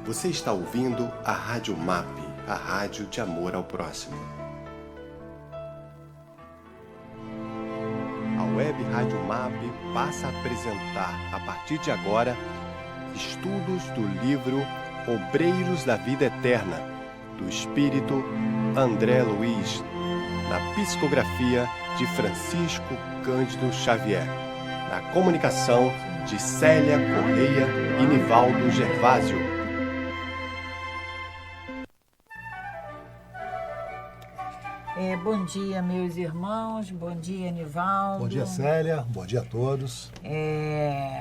Você está ouvindo a Rádio MAP, a rádio de amor ao próximo. A Web Rádio MAP passa a apresentar, a partir de agora, estudos do livro Obreiros da Vida Eterna, do espírito André Luiz, na psicografia de Francisco Cândido Xavier, na comunicação de Célia Correia e Nivaldo Gervásio. Bom dia, meus irmãos. Bom dia, Nivaldo. Bom dia, Célia. Bom dia a todos.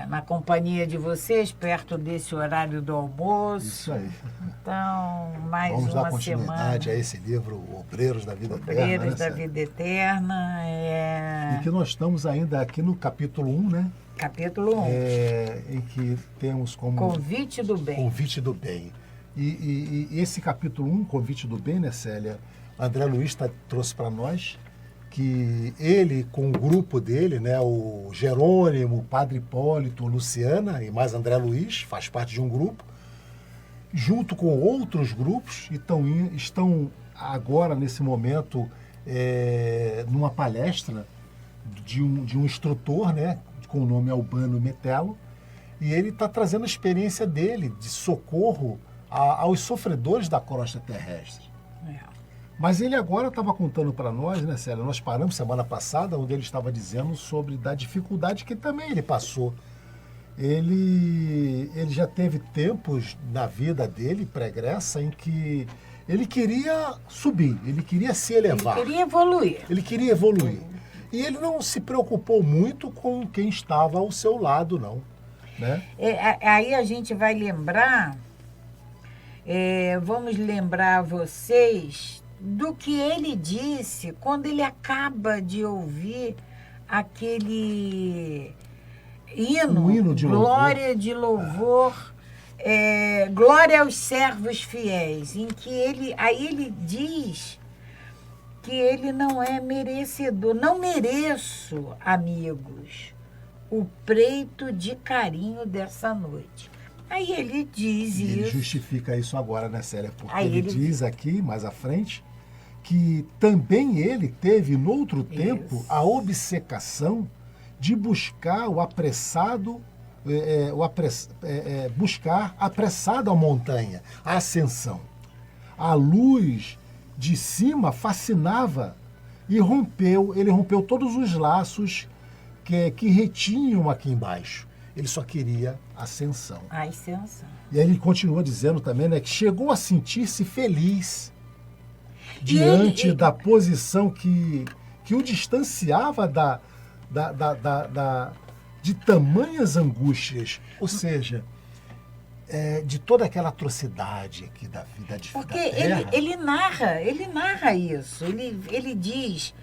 Na companhia de vocês, perto desse horário do almoço. Isso aí. Então, mais Vamos uma dar continuidade semana. a esse livro, Obreiros da Vida Eterna. Obreiros da Vida Eterna. E que nós estamos ainda aqui no capítulo 1, né? Capítulo 1. Em que temos como... Convite do Bem. Convite do Bem. E esse capítulo 1, Convite do Bem, né, Célia? André Luiz trouxe para nós que ele, com o grupo dele, né, o Jerônimo, o Padre Hipólito, Luciana e mais André Luiz, faz parte de um grupo, junto com outros grupos, estão agora, nesse momento, numa palestra de um instrutor, né, com o nome Albano Metelo, e ele está trazendo a experiência dele de socorro aos sofredores da crosta terrestre. Mas ele agora estava contando para nós, né, Célia? Nós paramos semana passada, onde ele estava dizendo sobre da dificuldade que também ele passou. Ele já teve tempos na vida dele, pregressa, em que ele queria subir, ele queria se elevar. Ele queria evoluir. E ele não se preocupou muito com quem estava ao seu lado, não. Né? Aí a gente vai lembrar, vamos lembrar vocês do que ele disse quando ele acaba de ouvir aquele hino de Glória louvor. de Louvor, Glória aos servos fiéis, em que ele diz que ele não é merecedor, não mereço, amigos, o preito de carinho dessa noite. Aí ele diz isso. Ele justifica isso agora, né, Célia? Porque Aí ele diz aqui, mais à frente, que também ele teve, no outro tempo, a obcecação de buscar o apressado, buscar apressado a montanha, a ascensão. A luz de cima fascinava e ele rompeu todos os laços que retinham aqui embaixo. Ele só queria ascensão. A ascensão. E aí ele continua dizendo também, né, que chegou a sentir-se feliz diante da posição que o distanciava de tamanhas angústias. Ou seja, de toda aquela atrocidade aqui da vida de Porque terra. ele narra isso. Ele diz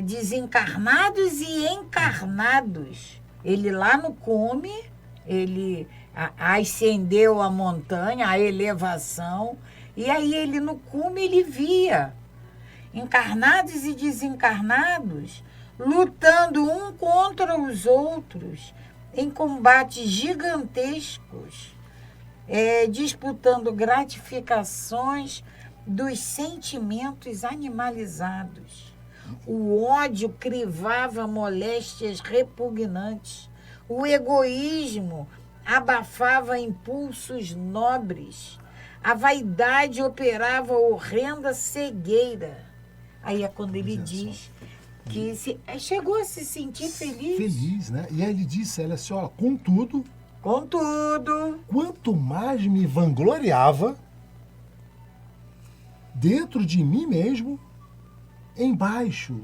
desencarnados e encarnados. Ele lá no cume, ele ascendeu a montanha, a elevação, e aí ele no cume ele via encarnados e desencarnados lutando um contra os outros em combates gigantescos, disputando gratificações dos sentimentos animalizados. O ódio crivava moléstias repugnantes. O egoísmo abafava impulsos nobres. A vaidade operava horrenda cegueira. Aí é quando ele diz que chegou a se sentir feliz. Feliz, né? E aí ele disse, ela assim, olha, contudo, quanto mais me vangloriava dentro de mim mesmo, embaixo,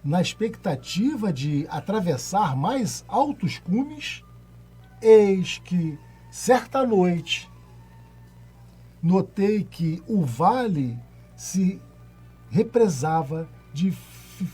na expectativa de atravessar mais altos cumes, eis que, certa noite, notei que o vale se represava de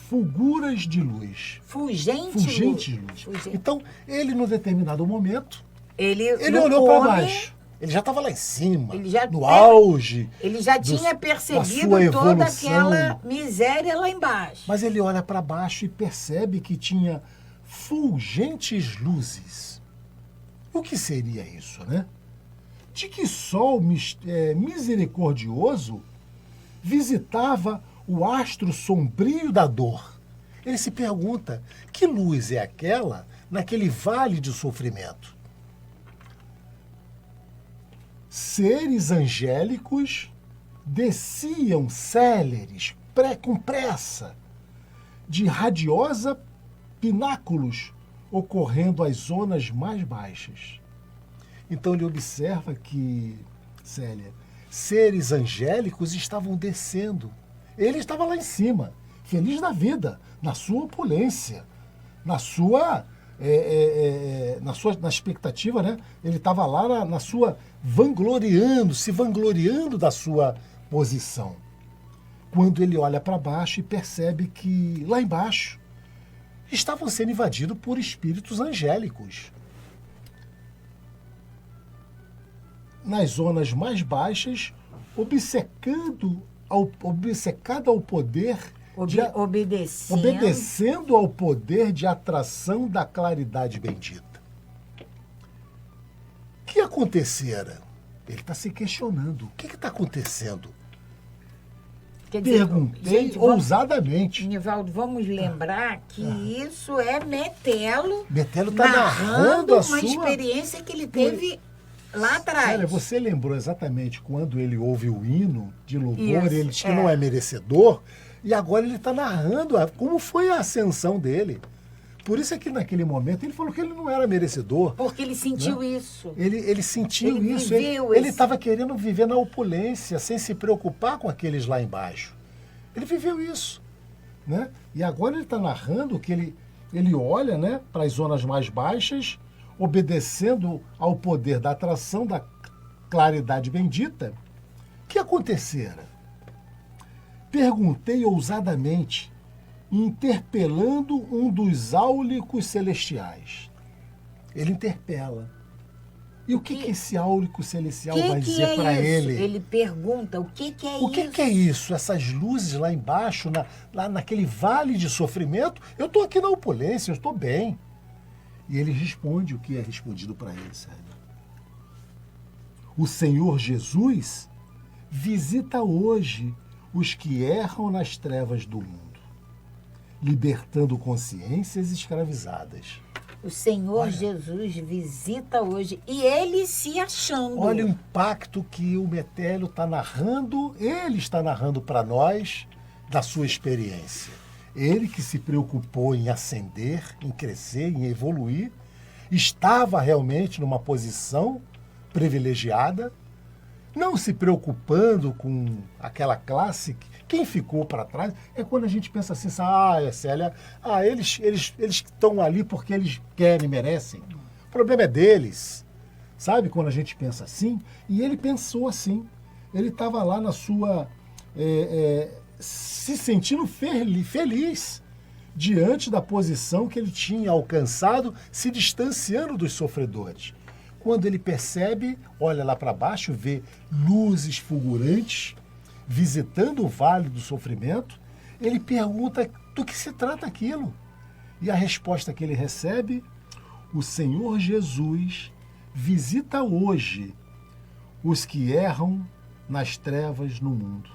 fulguras de luz. Fulgente luz. Então, ele, num determinado momento, ele no olhou para baixo. Ele já estava lá em cima, no auge. Ele já tinha percebido toda aquela miséria lá embaixo. Mas ele olha para baixo e percebe que tinha fulgentes luzes. O que seria isso, né? de que sol misericordioso visitava o astro sombrio da dor. Ele se pergunta, que luz é aquela naquele vale de sofrimento? Seres angélicos desciam céleres, com pressa, de radiosa pináculos, ocorrendo às zonas mais baixas. Então ele observa que, Célia, seres angélicos estavam descendo. Ele estava lá em cima, feliz da vida, na sua opulência, na expectativa, né? Ele estava lá na sua se vangloriando da sua posição. Quando ele olha para baixo e percebe que lá embaixo estavam sendo invadidos por espíritos angélicos. Nas zonas mais baixas, obedecendo ao poder de atração da claridade bendita. O que acontecera? Ele está se questionando. O que está acontecendo? Perguntei ousadamente. Nivaldo, vamos lembrar que isso é Metelo. Metelo está narrando uma experiência que ele teve lá atrás. Olha, você lembrou exatamente quando ele ouve o hino de louvor, ele diz que não é merecedor, e agora ele está narrando como foi a ascensão dele. Por isso é que naquele momento ele falou que ele não era merecedor. Porque ele sentiu, né? Isso. Ele sentiu isso. Ele estava querendo viver na opulência, sem se preocupar com aqueles lá embaixo. Ele viveu isso, né? E agora ele está narrando que ele olha, né, para as zonas mais baixas, obedecendo ao poder da atração da claridade bendita. O que acontecera? Perguntei ousadamente, interpelando um dos áulicos celestiais. Ele interpela. E o que esse áulico celestial vai dizer para ele? Ele pergunta, o que é isso? O que é isso? Essas luzes lá embaixo, lá naquele vale de sofrimento? Eu estou aqui na opulência, eu estou bem. E ele responde o que é respondido para ele, Sérgio. O Senhor Jesus visita hoje os que erram nas trevas do mundo, libertando consciências escravizadas. O Senhor Jesus visita hoje e ele se achando. Olha o impacto que o Metelo está narrando, ele está narrando para nós da sua experiência. Ele que se preocupou em ascender, em crescer, em evoluir, estava realmente numa posição privilegiada, não se preocupando com aquela classe. Quem ficou para trás é quando a gente pensa assim, Célia, eles estão ali porque eles querem, merecem. O problema é deles. Sabe quando a gente pensa assim? E ele pensou assim. Ele estava lá na sua... se sentindo feliz diante da posição que ele tinha alcançado, se distanciando dos sofredores. Quando ele percebe, olha lá para baixo, vê luzes fulgurantes visitando o vale do sofrimento, ele pergunta do que se trata aquilo. E a resposta que ele recebe, o Senhor Jesus visita hoje os que erram nas trevas no mundo,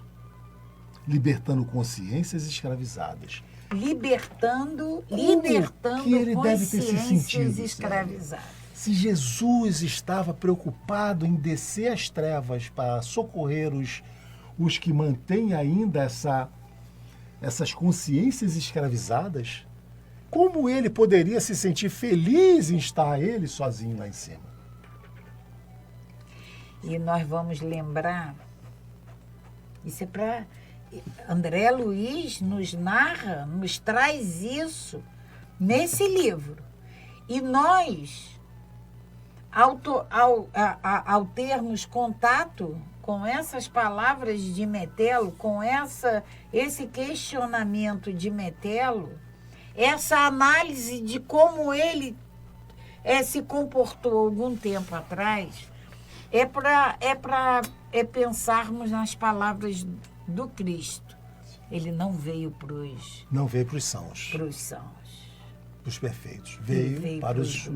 libertando consciências escravizadas. Libertando que ele deve ter se sentido, escravizadas. Se Jesus estava preocupado em descer as trevas para socorrer os que mantêm ainda essas consciências escravizadas, como ele poderia se sentir feliz em estar ele sozinho lá em cima? E nós vamos lembrar, isso é para... André Luiz nos narra, nos traz isso nesse livro. E nós, ao termos contato com essas palavras de Metelo, com esse questionamento de Metelo, essa análise de como ele se comportou algum tempo atrás, é para pensarmos nas palavras do Cristo. Ele não veio para os sãos. Os perfeitos. Veio para os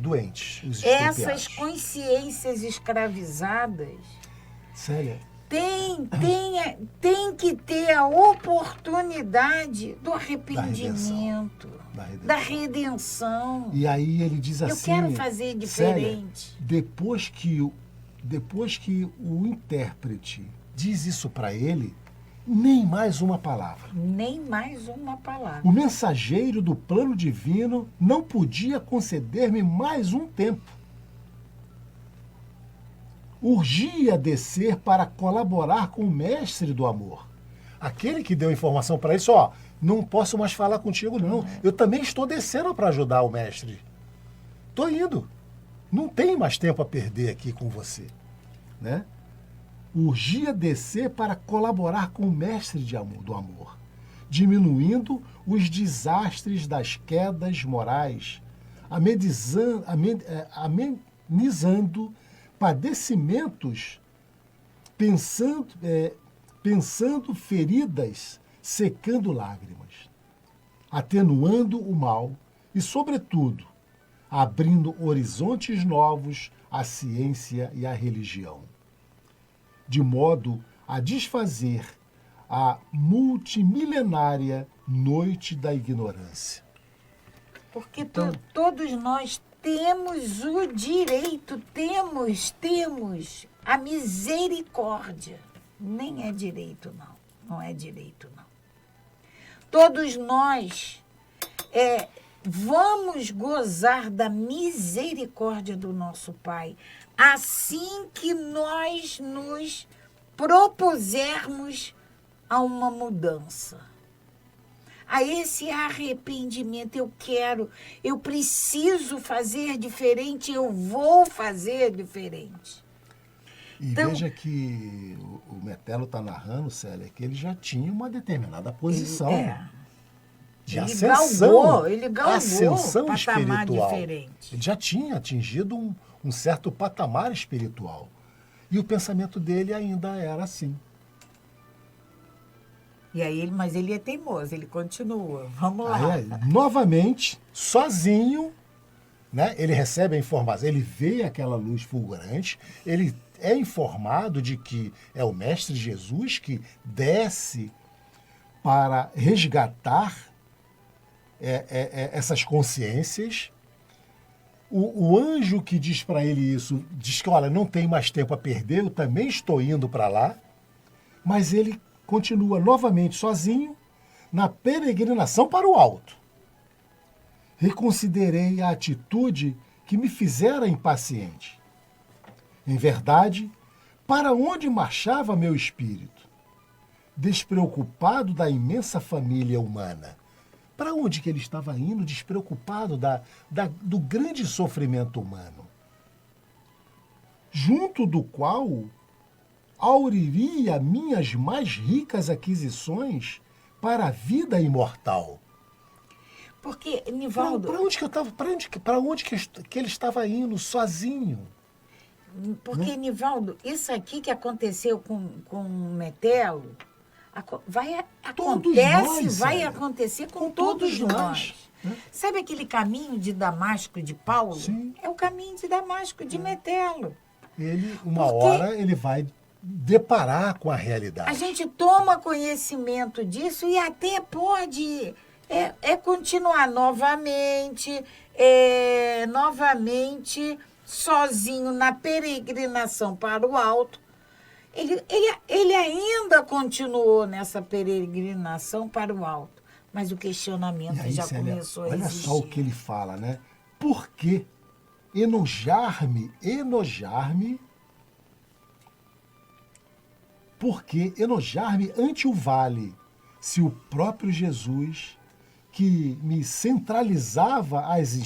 doentes, os Essas estropiados. consciências escravizadas Célia, tem que ter a oportunidade do arrependimento, da redenção. E aí ele diz assim... Eu quero fazer diferente. Célia, depois que o intérprete diz isso para ele, nem mais uma palavra. Nem mais uma palavra. O mensageiro do plano divino não podia conceder-me mais um tempo. Urgia descer para colaborar com o mestre do amor. Aquele que deu a informação para ele, ó, não posso mais falar contigo, não. Eu também estou descendo para ajudar o mestre. Estou indo. Não tenho mais tempo a perder aqui com você. Né? Urgia descer para colaborar com o mestre do amor, diminuindo os desastres das quedas morais, amenizando padecimentos, pensando feridas, secando lágrimas, atenuando o mal e, sobretudo, abrindo horizontes novos à ciência e à religião, de modo a desfazer a multimilenária noite da ignorância. Porque todos nós temos o direito, temos a misericórdia. Nem é direito, não é direito, não. Todos nós vamos gozar da misericórdia do nosso Pai, assim que nós nos propusermos a uma mudança, a esse arrependimento. Eu preciso fazer diferente, eu vou fazer diferente. E então, veja que o Metelo está narrando, Célia, que ele já tinha uma determinada posição de ascensão. Ele galgou ascensão patamar espiritual. Diferente. Ele já tinha atingido um certo patamar espiritual. E o pensamento dele ainda era assim. E aí, mas ele é teimoso, ele continua. Vamos lá. Novamente, sozinho, né, ele recebe a informação, ele vê aquela luz fulgurante, ele é informado de que é o Mestre Jesus que desce para resgatar essas consciências. O anjo que diz para ele isso, diz que, olha, não tem mais tempo a perder, eu também estou indo para lá, mas ele continua novamente sozinho na peregrinação para o alto. Reconsiderei a atitude que me fizera impaciente. Em verdade, para onde marchava meu espírito? Despreocupado da imensa família humana. Para onde que ele estava indo, despreocupado do grande sofrimento humano? Junto do qual auriria minhas mais ricas aquisições para a vida imortal. Porque, Nivaldo... Para onde que ele estava indo sozinho? Porque, Nivaldo, isso aqui que aconteceu com o Metelo, vai acontecer com todos nós. Né? Sabe aquele caminho de Damasco de Paulo? Sim. É o caminho de Damasco de Metelo. Uma hora ele vai deparar com a realidade. A gente toma conhecimento disso e até pode continuar novamente sozinho na peregrinação para o alto. Ele ainda continuou nessa peregrinação para o alto, mas o questionamento aí, já Célia, começou a olha existir. Olha só o que ele fala, né? Por que enojar-me? Por que enojar-me ante o vale, se o próprio Jesus, que me centralizava as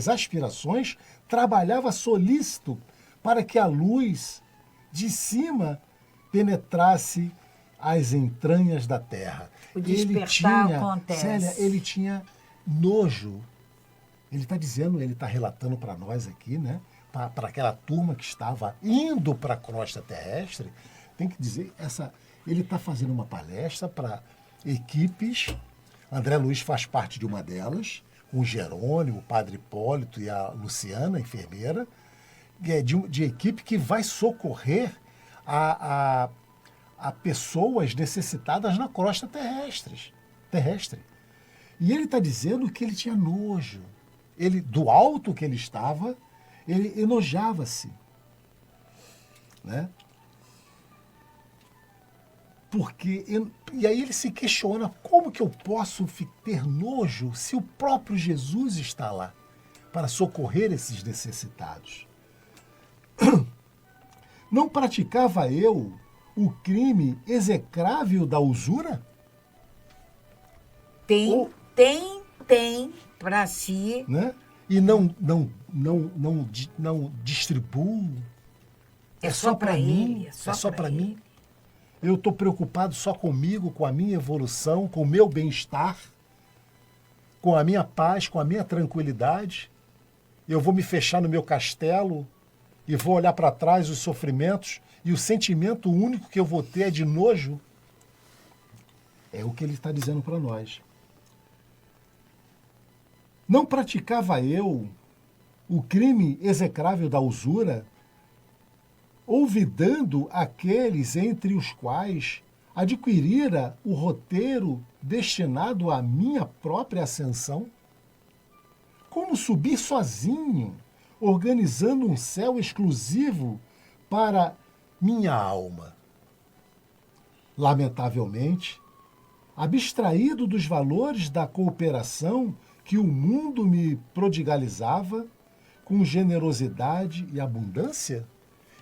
aspirações, trabalhava solícito para que a luz de cima penetrasse as entranhas da terra. O despertar acontece. Célia, ele tinha nojo. Ele está dizendo, ele está relatando para nós aqui, né? Para aquela turma que estava indo para a crosta terrestre, tem que dizer, ele está fazendo uma palestra para equipes André Luiz faz parte de uma delas, com o Jerônimo, o Padre Hipólito e a Luciana, a enfermeira, de equipe que vai socorrer a pessoas necessitadas na crosta terrestre. E ele está dizendo que ele tinha nojo. Do alto que ele estava, ele enojava-se. Né? E aí ele se questiona, como que eu posso ter nojo se o próprio Jesus está lá para socorrer esses necessitados? Não praticava eu o crime execrável da usura? Tem para si. Né? E não distribuo. É só para mim. É só para mim. Eu estou preocupado só comigo, com a minha evolução, com o meu bem-estar, com a minha paz, com a minha tranquilidade. Eu vou me fechar no meu castelo e vou olhar para trás os sofrimentos e o sentimento único que eu vou ter é de nojo. É o que ele está dizendo para nós. Não praticava eu o crime execrável da usura, olvidando aqueles entre os quais adquirira o roteiro destinado à minha própria ascensão? Como subir sozinho, organizando um céu exclusivo para minha alma? Lamentavelmente, abstraído dos valores da cooperação que o mundo me prodigalizava, com generosidade e abundância?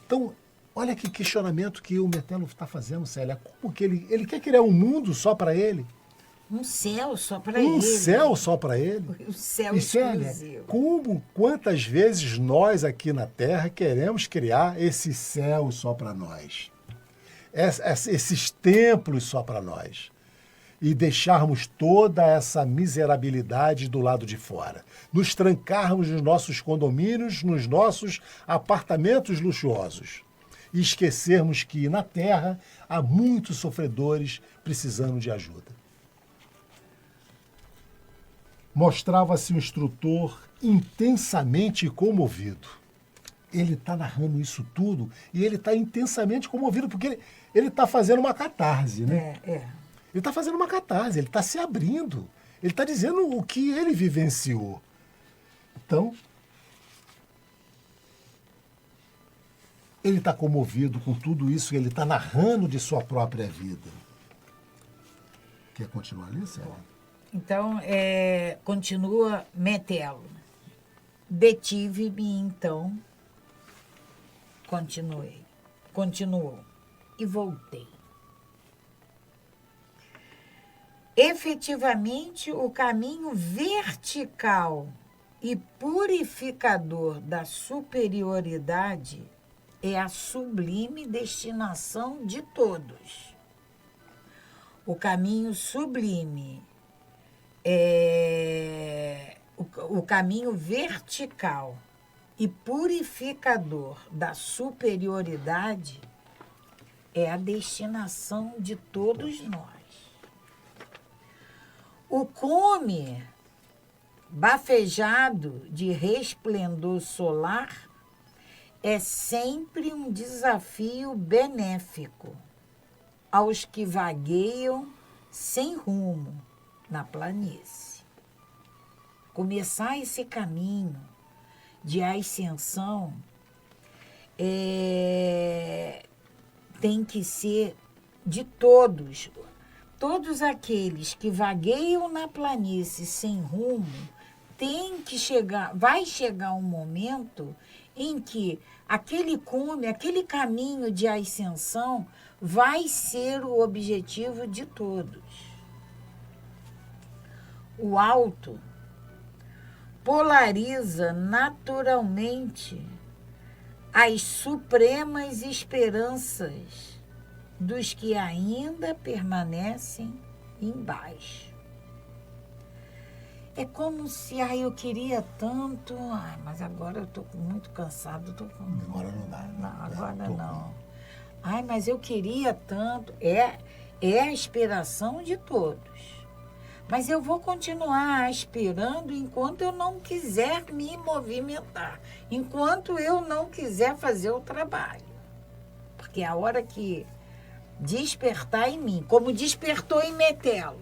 Então, olha que questionamento que o Metelo está fazendo, Célia. Como que ele quer criar um mundo só para ele? Um céu só para ele. Um céu só para ele? Um céu e, Célia, quantas vezes nós aqui na Terra queremos criar esse céu só para nós? Esses templos só para nós? E deixarmos toda essa miserabilidade do lado de fora. Nos trancarmos nos nossos condomínios, nos nossos apartamentos luxuosos. E esquecermos que na Terra há muitos sofredores precisando de ajuda. Mostrava-se o instrutor intensamente comovido. Ele está narrando isso tudo e ele está intensamente comovido porque ele está fazendo uma catarse, né? Ele está fazendo uma catarse, ele está se abrindo. Ele está dizendo o que ele vivenciou. Então, ele está comovido com tudo isso que ele está narrando de sua própria vida. Quer continuar ali, Célia? Então, continua Metelo. Detive-me, então, continuou, e voltei. Efetivamente, o caminho vertical e purificador da superioridade é a sublime destinação de todos. O caminho sublime o caminho vertical e purificador da superioridade é a destinação de todos nós. O cume bafejado de resplendor solar é sempre um desafio benéfico aos que vagueiam sem rumo na planície. Começar esse caminho de ascensão tem que ser de todos. Todos aqueles que vagueiam na planície sem rumo, vai chegar um momento em que aquele cume, aquele caminho de ascensão vai ser o objetivo de todos. O alto polariza naturalmente as supremas esperanças dos que ainda permanecem embaixo. É como se, eu queria tanto, mas agora eu estou muito cansado, Agora não dá. Não, agora não. Mas eu queria tanto. É a inspiração de todos. Mas eu vou continuar aspirando enquanto eu não quiser me movimentar, enquanto eu não quiser fazer o trabalho. Porque a hora que despertar em mim, como despertou em Metelo,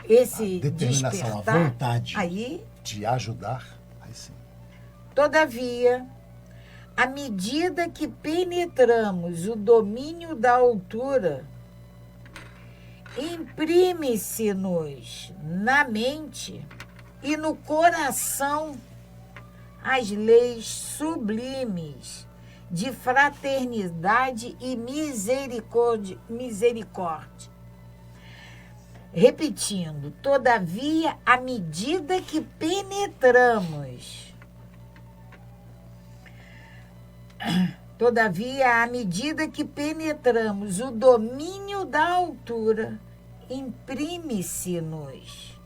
esse a determinação, despertar, a vontade aí, de ajudar, aí sim. todavia, à medida que penetramos o domínio da altura, imprime-se-nos na mente e no coração as leis sublimes de fraternidade e misericórdia. Repetindo, todavia, à medida que penetramos, o domínio da altura, imprime-se-nos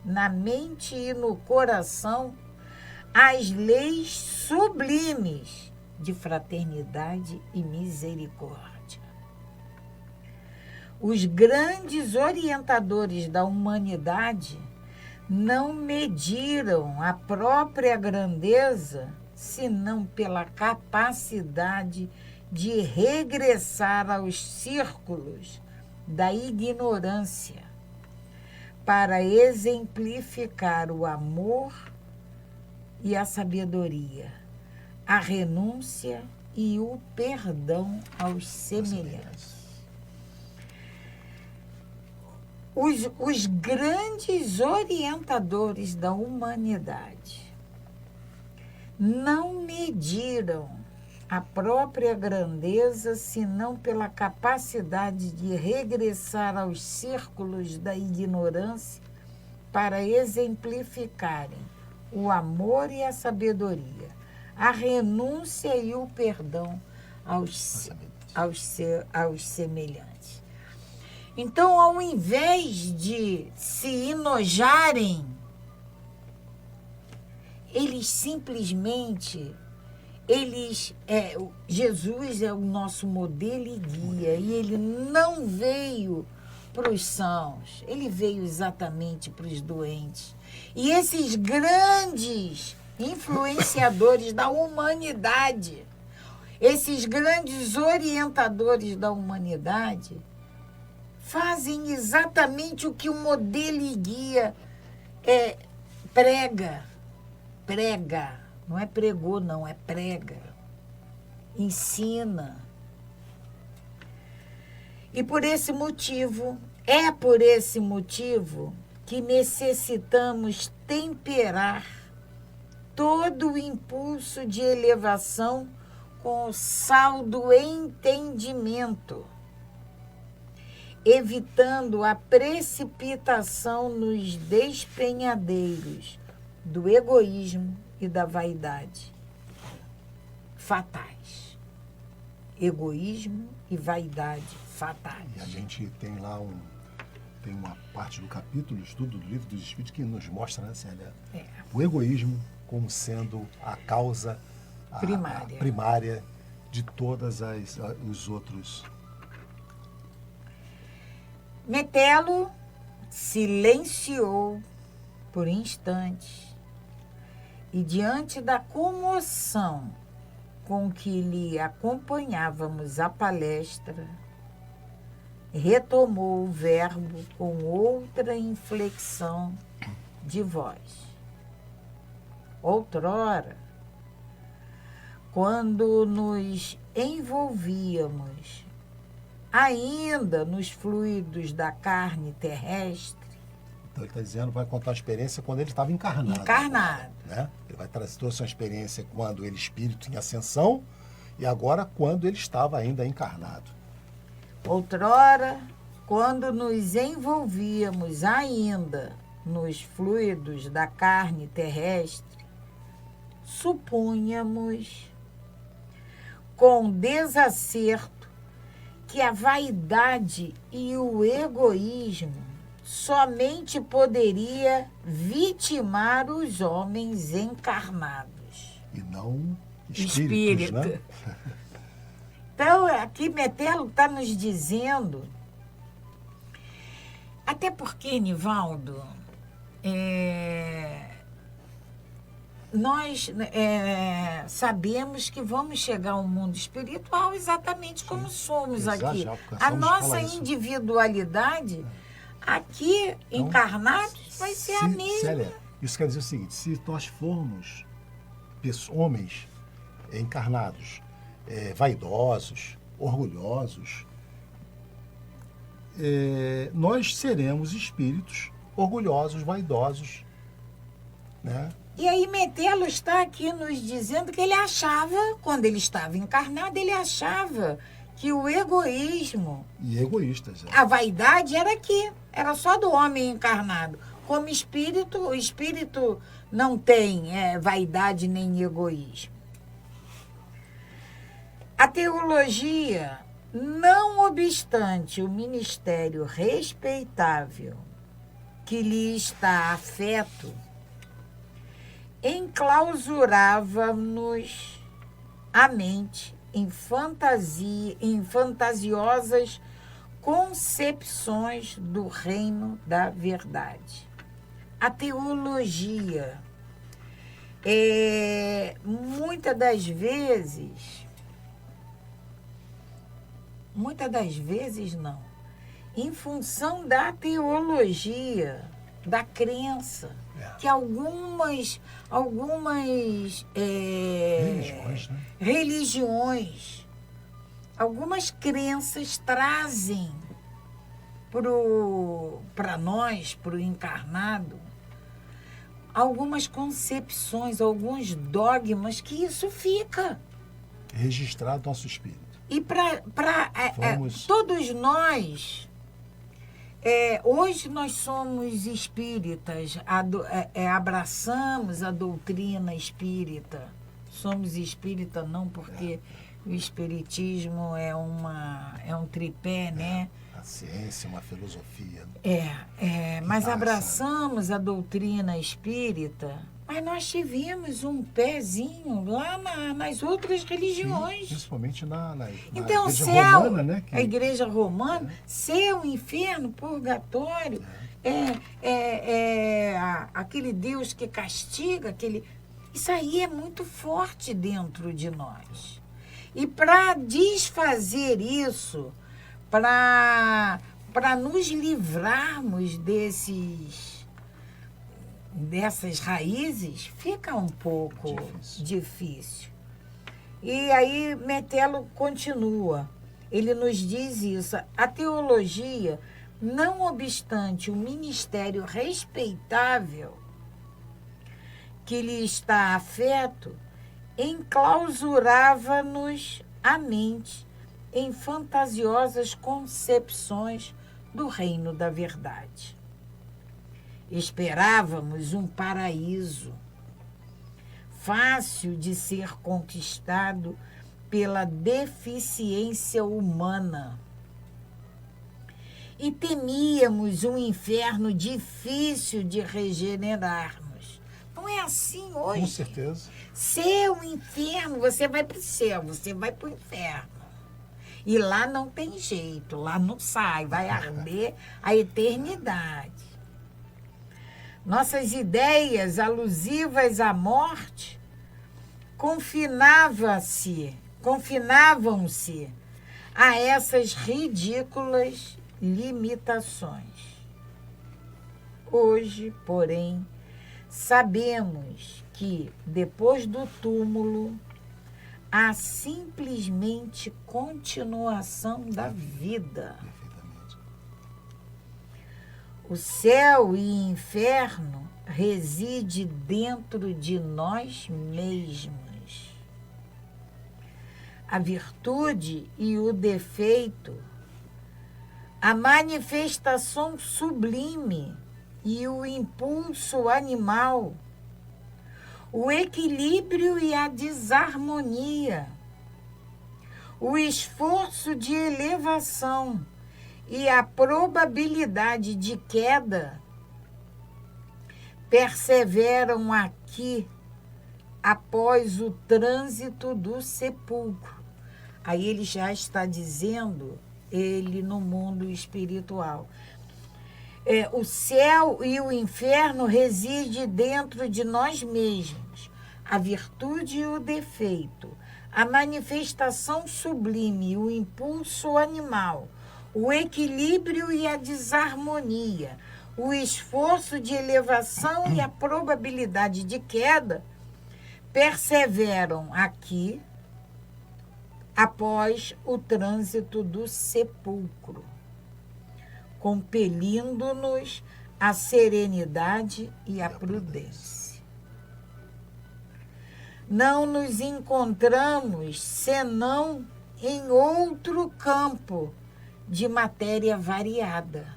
na mente e no coração as leis sublimes de fraternidade e misericórdia. Os grandes orientadores da humanidade não mediram a própria grandeza senão pela capacidade de regressar aos círculos da ignorância para exemplificar o amor e a sabedoria, a renúncia e o perdão aos semelhantes. Os grandes orientadores da humanidade não mediram a própria grandeza senão pela capacidade de regressar aos círculos da ignorância para exemplificarem o amor e a sabedoria, a renúncia e o perdão aos semelhantes. Então, ao invés de se enojarem, eles simplesmente, Jesus é o nosso modelo e guia, e ele não veio para os sãos, ele veio exatamente para os doentes. E esses grandes influenciadores da humanidade, esses grandes orientadores da humanidade, fazem exatamente o que o modelo e guia prega. Não é pregou, não, é prega. Ensina. E por esse motivo, que necessitamos temperar todo o impulso de elevação com o sal do entendimento, evitando a precipitação nos despenhadeiros do egoísmo e da vaidade fatais. Egoísmo e vaidade fatais. E a gente tem lá tem uma parte do capítulo, estudo do Livro dos Espíritos, que nos mostra, né, Célia? O egoísmo como sendo a causa primária de todas os outros. Metelo silenciou por instantes e, diante da comoção com que lhe acompanhávamos a palestra, retomou o verbo com outra inflexão de voz. Outrora, quando nos envolvíamos ainda nos fluidos da carne terrestre. Então ele está dizendo, vai contar a experiência quando ele estava encarnado. Né? Ele vai trazer sua experiência quando ele, espírito, em ascensão, e agora quando ele estava ainda encarnado. Outrora, quando nos envolvíamos ainda nos fluidos da carne terrestre, supunhamos com desacerto que a vaidade e o egoísmo somente poderia vitimar os homens encarnados. E não espíritos, né? Então, aqui Metelo está nos dizendo Até porque, Nivaldo, nós sabemos que vamos chegar ao mundo espiritual exatamente como somos aqui. A nossa individualidade aqui, então, encarnados, vai ser a mesma. Célia, isso quer dizer o seguinte, se nós formos homens encarnados, vaidosos, orgulhosos, nós seremos espíritos orgulhosos, vaidosos, né? E aí Metelo está aqui nos dizendo que ele achava, quando ele estava encarnado, ele achava que o egoísmo... E egoístas. A vaidade era aqui, era só do homem encarnado. Como espírito, o espírito não tem vaidade nem egoísmo. A teologia, não obstante o ministério respeitável que lhe está afeto, enclausurava-nos a mente em fantasiosas concepções do reino da verdade. A teologia, muitas das vezes não, em função da teologia, da crença, que algumas religiões, algumas crenças trazem para nós, para o encarnado, algumas concepções, alguns dogmas, que isso fica registrado no nosso espírito. E para todos nós, hoje nós somos espíritas, abraçamos a doutrina espírita. Somos espírita não porque o espiritismo é um tripé, né? A ciência, uma filosofia. Mas abraçamos a doutrina espírita, mas nós tivemos um pezinho lá nas outras religiões. Sim, principalmente na então, igreja céu, romana, né? A igreja romana, céu, inferno, purgatório, aquele Deus que castiga, isso aí é muito forte dentro de nós. E para desfazer isso, para nos livrarmos dessas raízes, fica um pouco difícil. E aí Metelo continua, ele nos diz isso, a teologia, não obstante o ministério respeitável que lhe está afeto, enclausurava-nos a mente em fantasiosas concepções do reino da verdade. Esperávamos um paraíso, fácil de ser conquistado pela deficiência humana. E temíamos um inferno difícil de regenerarmos. Não é assim hoje. Com certeza. Céu, inferno, você vai para o céu, você vai para o inferno. E lá não tem jeito, lá não sai, vai arder a eternidade. Nossas ideias alusivas à morte confinavam-se a essas ridículas limitações. Hoje, porém, sabemos que, depois do túmulo, há simplesmente continuação da vida. O céu e o inferno reside dentro de nós mesmos. A virtude e o defeito, a manifestação sublime e o impulso animal, o equilíbrio e a desarmonia, o esforço de elevação e a probabilidade de queda perseveram aqui após o trânsito do sepulcro. Aí ele já está dizendo, ele no mundo espiritual. O céu e o inferno residem dentro de nós mesmos. A virtude e o defeito, a manifestação sublime, o impulso animal, o equilíbrio e a desarmonia, o esforço de elevação e a probabilidade de queda perseveram aqui após o trânsito do sepulcro, compelindo-nos à serenidade e à prudência. Não nos encontramos senão em outro campo de matéria variada,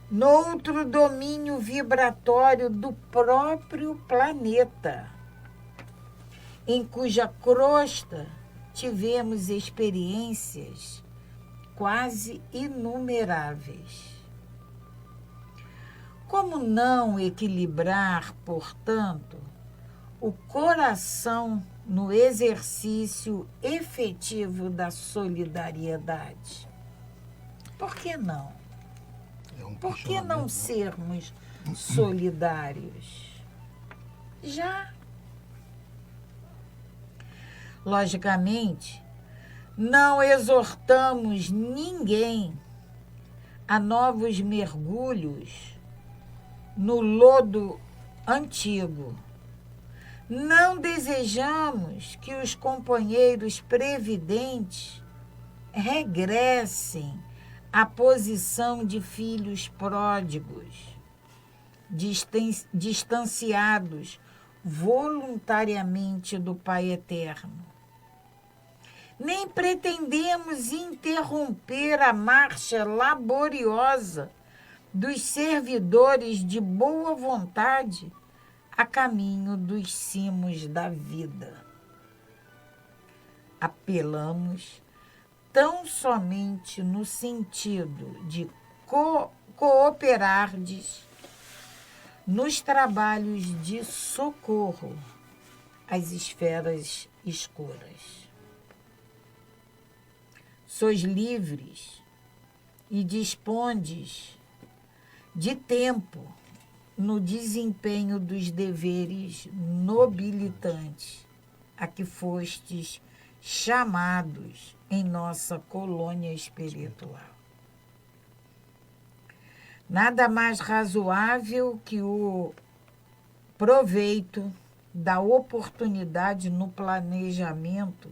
noutro domínio vibratório do próprio planeta, em cuja crosta tivemos experiências quase inumeráveis. Como não equilibrar, portanto, o coração no exercício efetivo da solidariedade? Por que não? Por que não sermos solidários? Já. Logicamente, não exortamos ninguém a novos mergulhos no lodo antigo. Não desejamos que os companheiros previdentes regressem à posição de filhos pródigos, distanciados voluntariamente do Pai Eterno. Nem pretendemos interromper a marcha laboriosa dos servidores de boa vontade a caminho dos cimos da vida. Apelamos tão somente no sentido de cooperardes nos trabalhos de socorro às esferas escuras. Sois livres e dispondes de tempo no desempenho dos deveres nobilitantes a que fostes chamados em nossa colônia espiritual. Nada mais razoável que o proveito da oportunidade no planejamento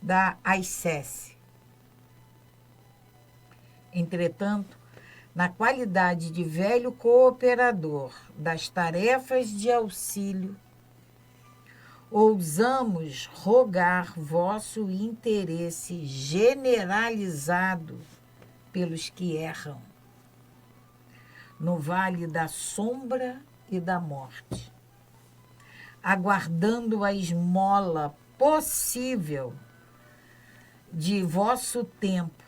da AICES. Entretanto, na qualidade de velho cooperador das tarefas de auxílio, ousamos rogar vosso interesse generalizado pelos que erram, no vale da sombra e da morte, aguardando a esmola possível de vosso tempo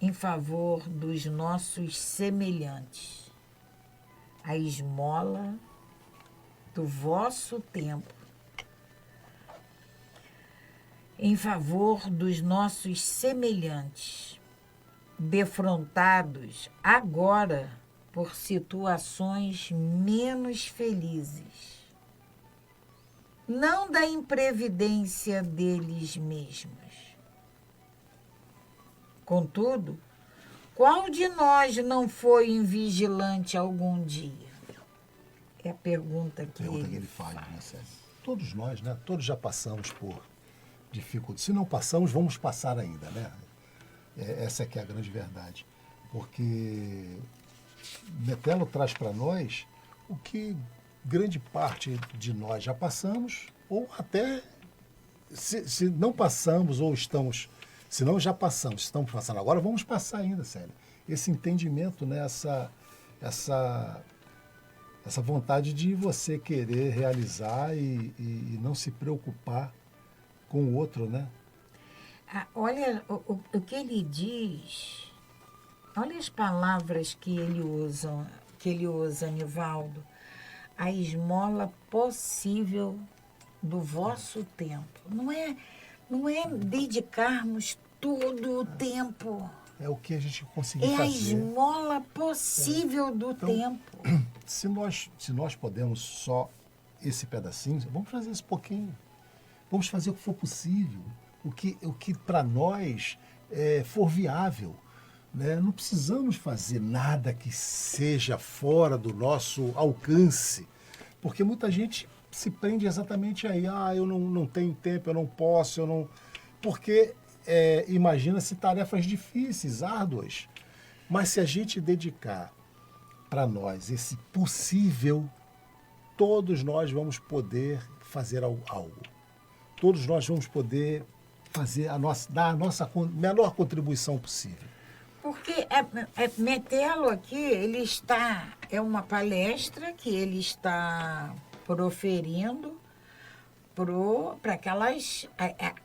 em favor dos nossos semelhantes. A esmola do vosso tempo em favor dos nossos semelhantes, defrontados agora por situações menos felizes, não da imprevidência deles mesmos. Contudo, qual de nós não foi invigilante algum dia? É a pergunta que ele faz. Né, Célia? Todos nós, né? Todos já passamos por dificuldades. Se não passamos, vamos passar ainda, né? Essa é que é a grande verdade. Porque Metelo traz para nós o que grande parte de nós já passamos, ou até se não passamos ou estamos... Se não, já passamos, estamos passando. Agora vamos passar ainda, Célia. Esse entendimento, né? Essa vontade de você querer realizar e não se preocupar com o outro, né? Olha o que ele diz, olha as palavras que ele usa, Nivaldo. A esmola possível do vosso tempo. Não é dedicarmos todo o tempo. É o que a gente conseguir É a fazer. esmola possível do tempo. Se nós podemos só esse pedacinho, vamos fazer esse pouquinho. Vamos fazer o que for possível, o que para nós for viável. Né? Não precisamos fazer nada que seja fora do nosso alcance, porque muita gente se prende exatamente aí. Eu não tenho tempo, eu não posso, eu não... Porque imagina-se tarefas difíceis, árduas. Mas se a gente dedicar para nós esse possível, todos nós vamos poder fazer algo. Todos nós vamos poder fazer dar a nossa menor contribuição possível. Porque Metelo aqui, ele está... É uma palestra que ele está proferindo para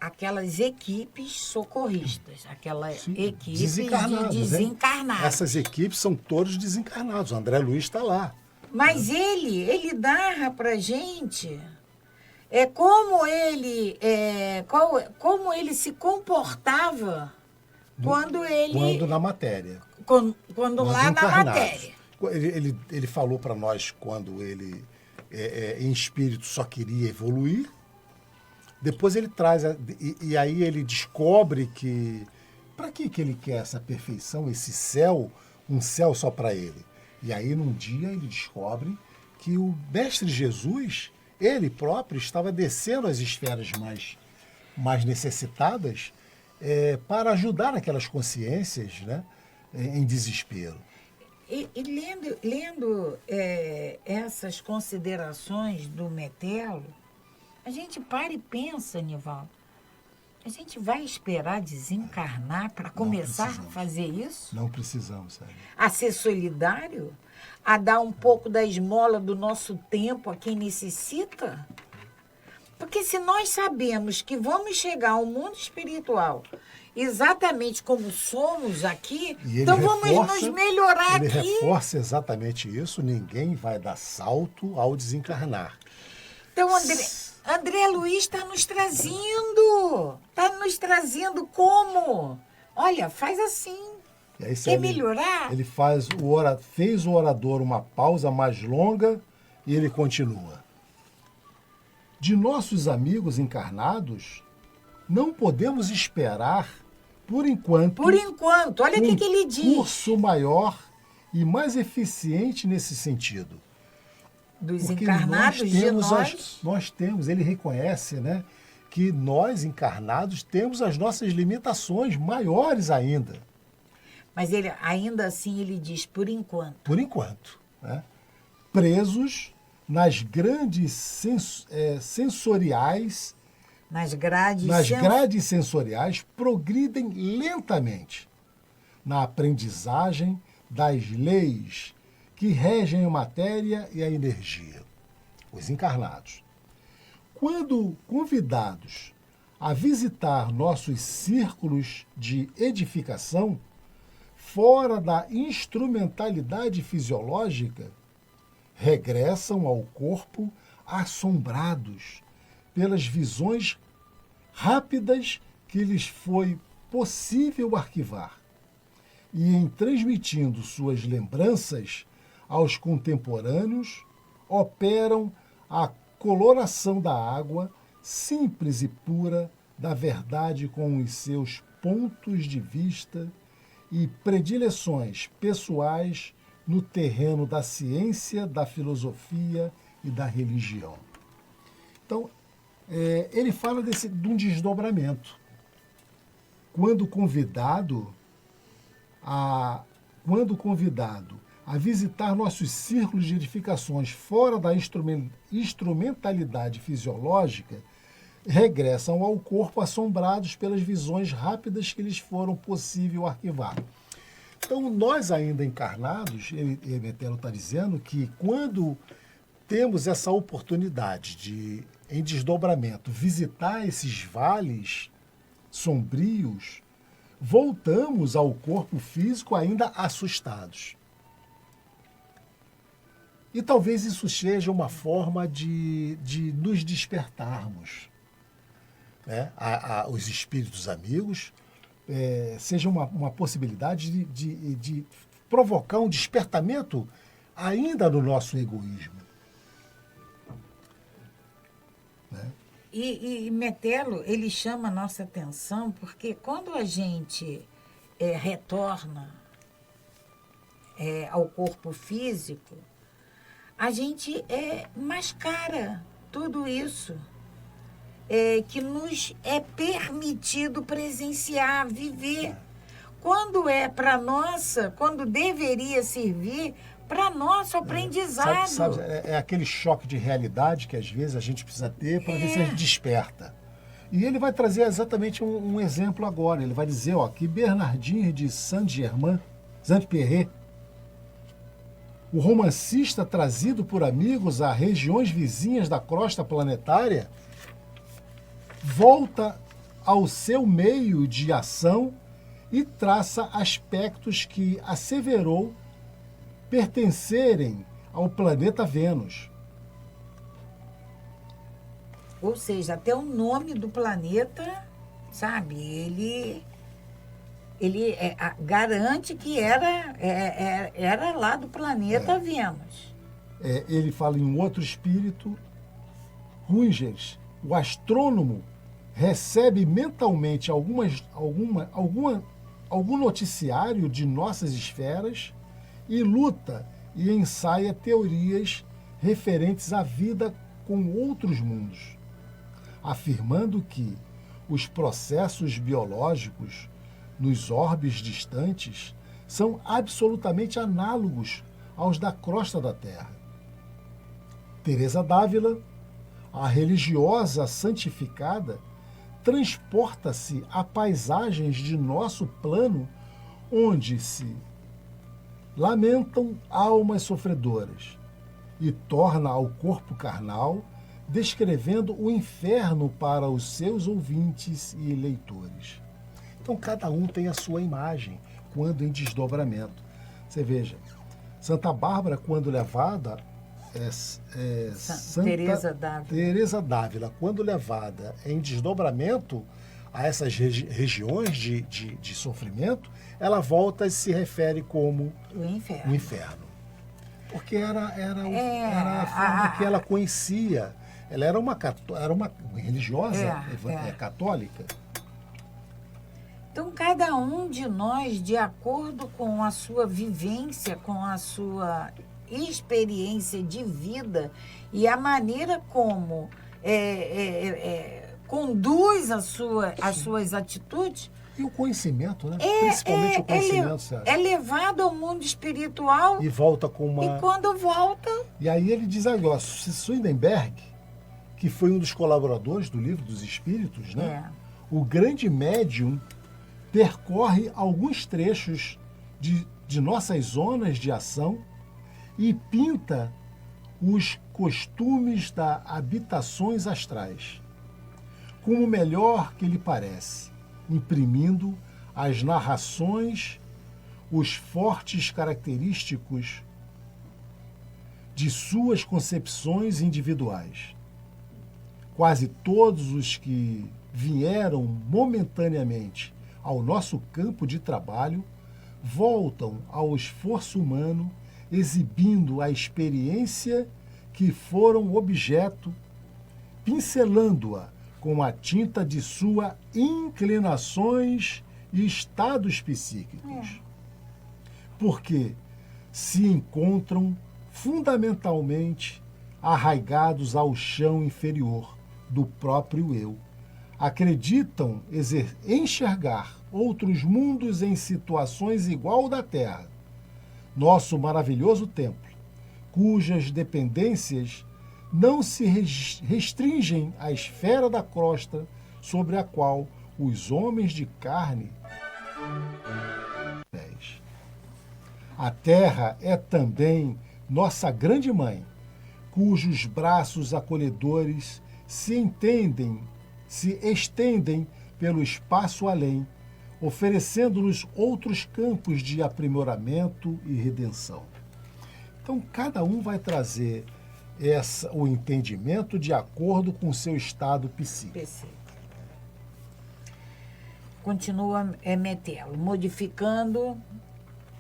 aquelas equipes socorristas, aquelas equipes de desencarnados. Essas equipes são todos desencarnados. O André Luiz está lá. Mas ele narra para a gente como ele se comportava quando na matéria. Quando lá na matéria. Ele falou para nós quando ele, em espírito, só queria evoluir. Depois ele traz, e aí ele descobre que... Para que ele quer essa perfeição, esse céu, um céu só para ele? E aí, num dia, ele descobre que o Mestre Jesus, ele próprio, estava descendo às esferas mais necessitadas para ajudar aquelas consciências, né, em desespero. E lendo essas considerações do Metelo, a gente para e pensa, Nivaldo, a gente vai esperar desencarnar para começar a fazer isso? Não precisamos, Sérgio. A ser solidário? A dar um pouco da esmola do nosso tempo a quem necessita? Porque se nós sabemos que vamos chegar ao mundo espiritual exatamente como somos aqui, então vamos nos melhorar aqui. Ele reforça exatamente isso, ninguém vai dar salto ao desencarnar. Então, André Luiz está nos trazendo como? Olha, faz assim. E aí, quer melhorar? Ele fez o orador uma pausa mais longa e ele continua. De nossos amigos encarnados, não podemos esperar, por enquanto... Olha o que ele diz. Um curso maior e mais eficiente nesse sentido. Dos encarnados de nós. Nós temos, ele reconhece, né, que nós encarnados temos as nossas limitações maiores ainda. Mas ainda assim ele diz, por enquanto. Por enquanto. Né? Presos nas grandes sensoriais. Nas grades sensoriais, progridem lentamente na aprendizagem das leis que regem a matéria e a energia, os encarnados. Quando convidados a visitar nossos círculos de edificação, fora da instrumentalidade fisiológica, regressam ao corpo assombrados pelas visões rápidas que lhes foi possível arquivar. E em transmitindo suas lembranças aos contemporâneos, operam a coloração da água, simples e pura, da verdade com os seus pontos de vista e predileções pessoais no terreno da ciência, da filosofia e da religião. Então, ele fala de um desdobramento. Quando convidado a visitar nossos círculos de edificações fora da instrumentalidade fisiológica, regressam ao corpo assombrados pelas visões rápidas que lhes foram possível arquivar. Então, nós ainda encarnados, Metelo está dizendo que quando temos essa oportunidade de, em desdobramento, visitar esses vales sombrios, voltamos ao corpo físico ainda assustados. E talvez isso seja uma forma de nos despertarmos. Né? Os espíritos amigos seja uma possibilidade de provocar um despertamento ainda no nosso egoísmo. Né? E Metelo, ele chama a nossa atenção porque quando a gente retorna ao corpo físico, a gente mascara tudo isso que nos é permitido presenciar, viver. Quando quando deveria servir para nosso aprendizado. Sabe, é aquele choque de realidade que às vezes a gente precisa ter para ver se a gente desperta. E ele vai trazer exatamente um exemplo agora. Ele vai dizer que Bernardin de Saint-Pierre, o romancista trazido por amigos a regiões vizinhas da crosta planetária, volta ao seu meio de ação e traça aspectos que asseverou pertencerem ao planeta Vênus. Ou seja, até o nome do planeta, sabe, ele garante que era lá do planeta Vênus. Ele fala em outro espírito. Ruygens, o astrônomo, recebe mentalmente algum noticiário de nossas esferas e luta e ensaia teorias referentes à vida com outros mundos, afirmando que os processos biológicos nos orbes distantes são absolutamente análogos aos da crosta da Terra. Teresa d'Ávila, a religiosa santificada, transporta-se a paisagens de nosso plano onde se lamentam almas sofredoras e torna ao corpo carnal descrevendo o inferno para os seus ouvintes e leitores. Então cada um tem a sua imagem quando em desdobramento. Você veja, Santa Bárbara, quando levada, Teresa d'Ávila, quando levada em desdobramento a essas regiões de sofrimento, ela volta e se refere como o inferno. Porque era a forma que ela conhecia. Ela era uma religiosa católica. Então, cada um de nós, de acordo com a sua vivência, com a sua experiência de vida e a maneira como conduz as suas atitudes. E o conhecimento, né? Principalmente o conhecimento. É levado ao mundo espiritual. E volta com uma... E quando volta... E aí ele diz agora, Swedenborg, que foi um dos colaboradores do Livro dos Espíritos, né? O grande médium percorre alguns trechos de nossas zonas de ação e pinta os costumes das habitações astrais, como melhor que lhe parece, imprimindo as narrações, os fortes característicos de suas concepções individuais. Quase todos os que vieram momentaneamente ao nosso campo de trabalho voltam ao esforço humano, exibindo a experiência que foram objeto, pincelando-a com a tinta de suas inclinações e estados psíquicos. Porque se encontram fundamentalmente arraigados ao chão inferior do próprio eu. Acreditam enxergar outros mundos em situações igual da Terra, nosso maravilhoso templo, cujas dependências não se restringem à esfera da crosta sobre a qual os homens de carne. A Terra é também nossa grande mãe, cujos braços acolhedores se estendem pelo espaço além, oferecendo-nos outros campos de aprimoramento e redenção. Então, cada um vai trazer o entendimento de acordo com o seu estado psíquico. continua Metelo, modificando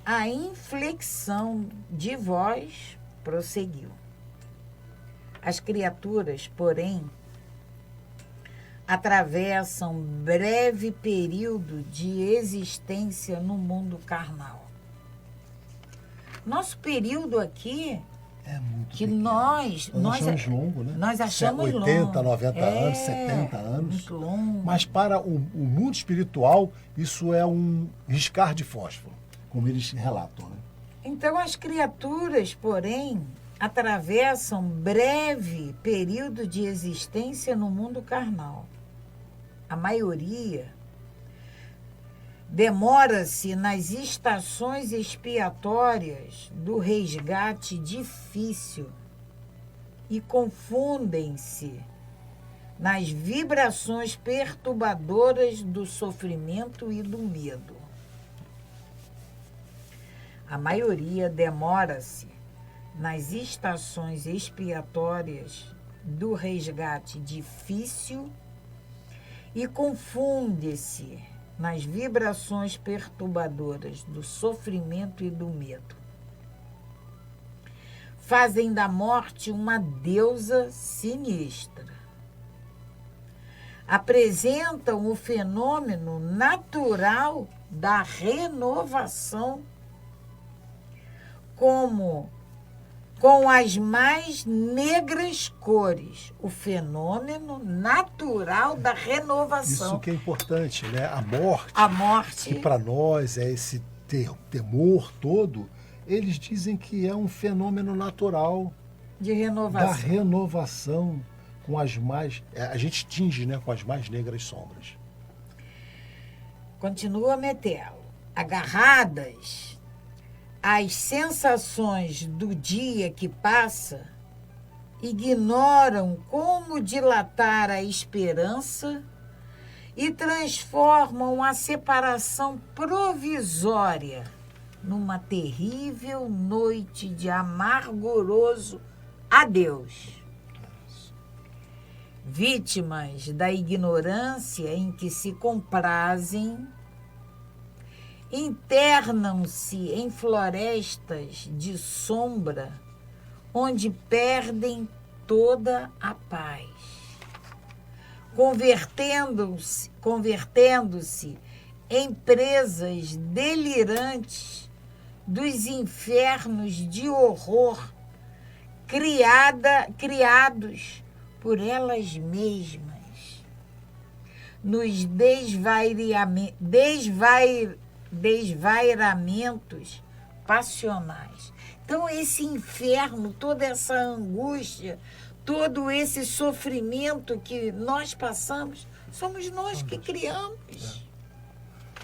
a inflexão de voz, prosseguiu. As criaturas, porém, atravessam breve período de existência no mundo carnal. Nosso período aqui, É muito que pequeno. nós achamos longo, né? Nós achamos 80, longo. 90 anos, 70 anos. Muito longo. Mas para o mundo espiritual, isso é um riscar de fósforo, como eles relatam, né? Então, as criaturas, porém, atravessam breve período de existência no mundo carnal. A maioria demora-se nas estações expiatórias do resgate difícil e confundem-se nas vibrações perturbadoras do sofrimento e do medo. A maioria demora-se nas estações expiatórias do resgate difícil e confunde-se nas vibrações perturbadoras do sofrimento e do medo. Fazem da morte uma deusa sinistra. Apresentam o fenômeno natural da renovação como com as mais negras cores, o fenômeno natural da renovação. Isso que é importante, né? A morte, que para nós é esse temor todo, eles dizem que é um fenômeno natural de renovação. Da renovação com as mais... A gente tinge, né, com as mais negras sombras. Continua Metelo. Agarradas as sensações do dia que passa, ignoram como dilatar a esperança e transformam a separação provisória numa terrível noite de amargoroso adeus. Vítimas da ignorância em que se comprazem, internam-se em florestas de sombra, onde perdem toda a paz, convertendo-se em presas delirantes dos infernos de horror criados por elas mesmas, nos desvairamentos passionais. Então, esse inferno, toda essa angústia, todo esse sofrimento que nós passamos, somos nós que criamos.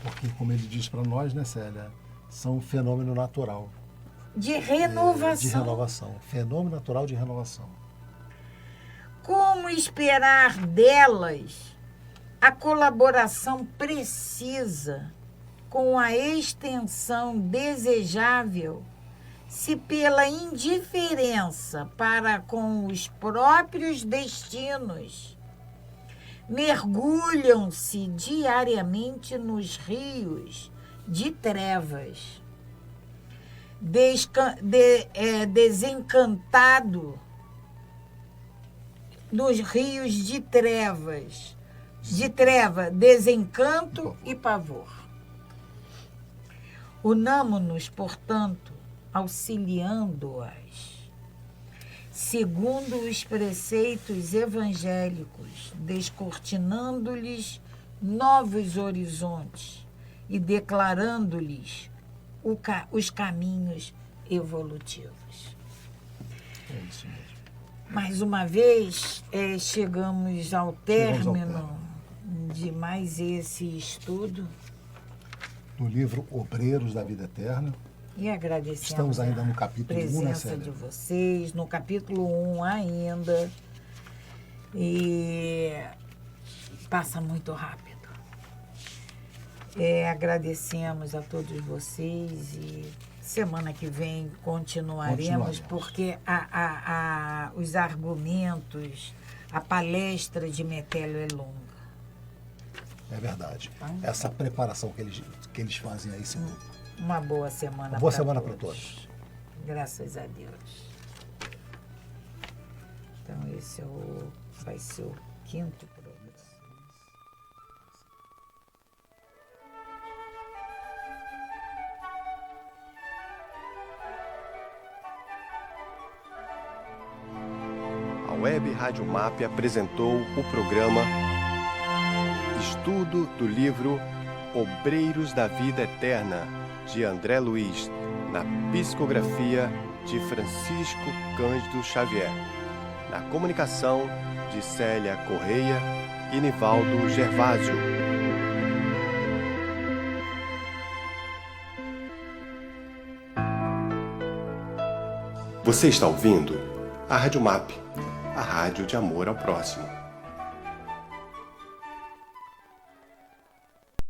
Porque, como ele diz para nós, né, Célia, são um fenômeno natural. De renovação. De renovação. Fenômeno natural de renovação. Como esperar delas a colaboração precisa com a extensão desejável, se pela indiferença para com os próprios destinos mergulham-se diariamente nos rios de trevas, desencantado nos rios de trevas, desencanto e pavor. Unamo-nos, portanto, auxiliando-as, segundo os preceitos evangélicos, descortinando-lhes novos horizontes e declarando-lhes os caminhos evolutivos. É isso mesmo. Mais uma vez, chegamos ao término de mais esse estudo. No livro Obreiros da Vida Eterna. E agradecemos Estamos ainda no capítulo 1, né, presença Célia? de vocês, no capítulo 1 ainda. E passa muito rápido. Agradecemos a todos vocês e semana que vem continuaremos. Porque os argumentos, a palestra de Metelo é longa. É verdade. Essa preparação que eles fazem aí, esse grupo. Uma boa semana para todos. Boa semana para todos. Graças a Deus. Então, esse vai ser o 5º programa. A Web Rádio MAP apresentou o programa Estudo do livro Obreiros da Vida Eterna, de André Luiz, na psicografia de Francisco Cândido Xavier, na comunicação de Célia Correia e Nivaldo Gervásio. Você está ouvindo a Rádio MAP, a rádio de amor ao próximo.